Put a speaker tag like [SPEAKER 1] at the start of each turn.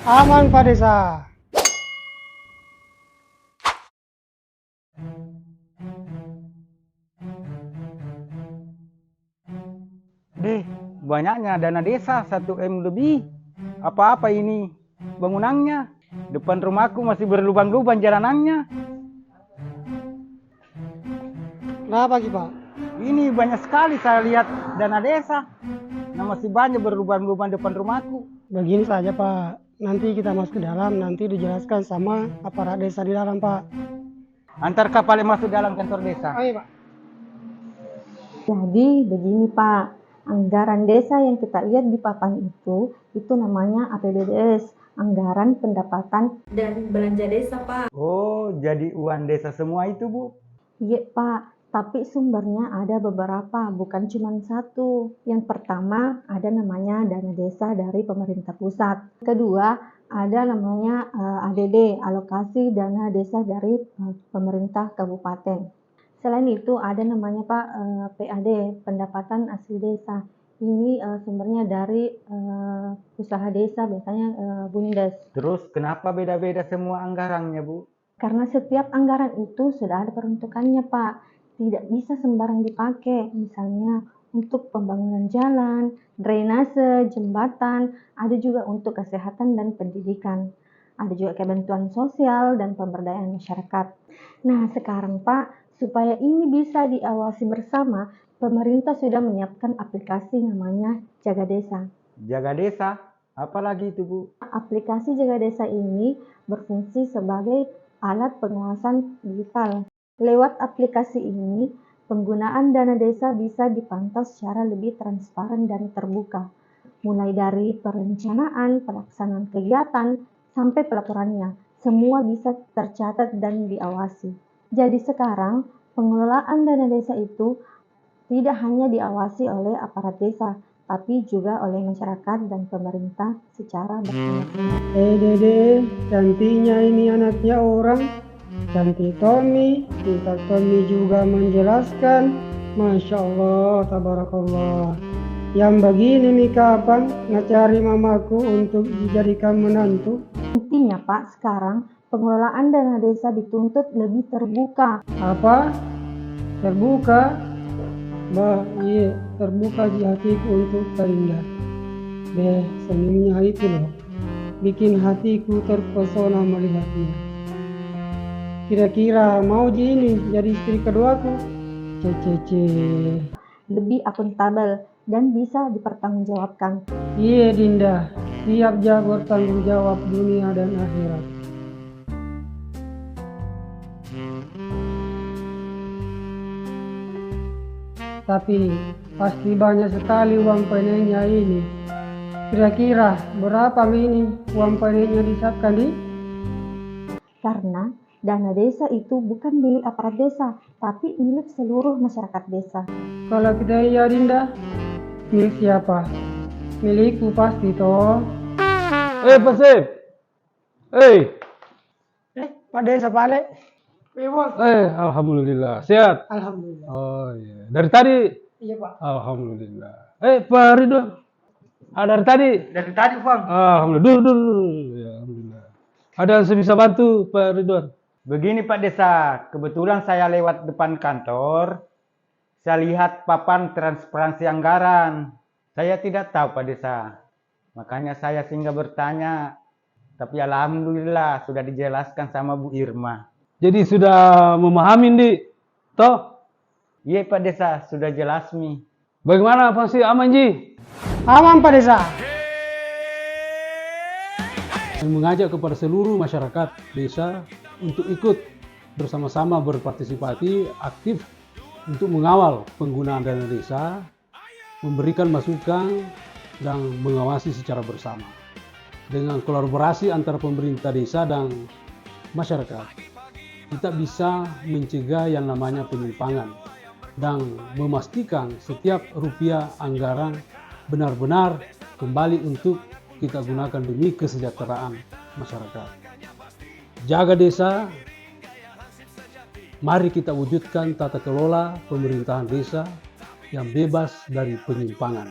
[SPEAKER 1] Aman Pak Desa.
[SPEAKER 2] Deh, banyaknya dana desa 1 M lebih. Apa-apa ini bangunannya? Depan rumahku masih berlubang-lubang jalanannya.
[SPEAKER 1] Kenapa lagi Pak?
[SPEAKER 2] Ini banyak sekali saya lihat dana desa. Nah, masih banyak berlubang-lubang depan rumahku.
[SPEAKER 1] Begini saja Pak, nanti kita masuk ke dalam, nanti dijelaskan sama aparat desa di dalam Pak.
[SPEAKER 2] Antar kapal yang masuk dalam kantor desa.
[SPEAKER 1] Ayo Pak.
[SPEAKER 3] Jadi begini Pak, anggaran desa yang kita lihat di papan itu namanya APBDes, anggaran pendapatan dan belanja desa Pak.
[SPEAKER 2] Oh, jadi uang desa semua itu, Bu?
[SPEAKER 3] Iya Pak, tapi sumbernya ada beberapa, bukan cuma satu. Yang pertama ada namanya dana desa dari pemerintah pusat. Kedua ada namanya ADD, alokasi dana desa dari pemerintah kabupaten. Selain itu ada namanya Pak PAD, pendapatan asli desa. Ini sumbernya dari usaha desa, biasanya BUMDes.
[SPEAKER 2] Terus kenapa beda-beda semua anggarannya, Bu?
[SPEAKER 3] Karena setiap anggaran itu sudah ada peruntukannya Pak. Tidak bisa sembarang dipakai. Misalnya untuk pembangunan jalan, drainase, jembatan, ada juga untuk kesehatan dan pendidikan. Ada juga kebantuan sosial dan pemberdayaan masyarakat. Nah sekarang Pak, supaya ini bisa diawasi bersama, pemerintah sudah menyiapkan aplikasi namanya Jaga Desa.
[SPEAKER 2] Jaga desa? Apalagi itu, Bu?
[SPEAKER 3] Aplikasi Jaga Desa ini berfungsi sebagai alat pengawasan digital. Lewat aplikasi ini, penggunaan dana desa bisa dipantau secara lebih transparan dan terbuka. Mulai dari perencanaan, pelaksanaan kegiatan, sampai pelaporannya. Semua bisa tercatat dan diawasi. Jadi sekarang, pengelolaan dana desa itu tidak hanya diawasi oleh aparat desa, tapi juga oleh masyarakat dan pemerintah secara bersama-sama.
[SPEAKER 1] Dede, cantiknya ini anaknya orang. Cantik Tommy, kita Tommy juga menjelaskan. Masya Allah, tabarakallah. Yang begini nih kapan ngecari mamaku untuk dijadikan menantu?
[SPEAKER 3] Intinya Pak, sekarang pengelolaan dana desa dituntut lebih terbuka.
[SPEAKER 1] Apa? Terbuka? Bah, iya, terbuka di hatiku untuk Karinda. Deh, senyumnya itu loh, bikin hatiku terpesona melihatnya. Kira-kira mau ini jadi istri keduaku? Cece.
[SPEAKER 3] Lebih akuntabel dan bisa dipertanggungjawabkan.
[SPEAKER 1] Iya Dinda, siap jago bertanggung jawab dunia dan akhirat. Tapi pasti banyak sekali uang panennya ini. Kira-kira berapa ini uang panennya disiapkan di?
[SPEAKER 3] Karena dana desa itu bukan milik aparat desa, tapi milik seluruh masyarakat desa.
[SPEAKER 1] Kalau kita iya Dinda, milik siapa? Milikku pasti toh.
[SPEAKER 4] Pak Sip.
[SPEAKER 1] Pak Desa Pale.
[SPEAKER 4] Alhamdulillah. Sehat?
[SPEAKER 1] Alhamdulillah.
[SPEAKER 4] Oh iya. Dari tadi?
[SPEAKER 1] Iya Pak.
[SPEAKER 4] Alhamdulillah. Pak Ridwan. Dari tadi?
[SPEAKER 2] Dari tadi, Bang.
[SPEAKER 4] Alhamdulillah. Dulu. Ya, alhamdulillah. Ada yang saya bisa bantu, Pak Ridwan?
[SPEAKER 2] Begini Pak Desa, kebetulan saya lewat depan kantor, saya lihat papan transparansi anggaran. Saya tidak tahu Pak Desa, makanya saya singgah bertanya. Tapi alhamdulillah sudah dijelaskan sama Bu Irma.
[SPEAKER 4] Jadi sudah memahami, Di? Toh?
[SPEAKER 2] Iya Pak Desa, sudah jelas Mi.
[SPEAKER 4] Bagaimana Pak Sip, aman, Ji?
[SPEAKER 1] Aman Pak Desa.
[SPEAKER 4] Dan mengajak kepada seluruh masyarakat desa untuk ikut bersama-sama berpartisipasi aktif untuk mengawal penggunaan dana desa, memberikan masukan, dan mengawasi secara bersama. Dengan kolaborasi antara pemerintah desa dan masyarakat, kita bisa mencegah yang namanya penyimpangan dan memastikan setiap rupiah anggaran benar-benar kembali untuk kita gunakan demi kesejahteraan masyarakat. Jaga desa, mari kita wujudkan tata kelola pemerintahan desa yang bebas dari penyimpangan.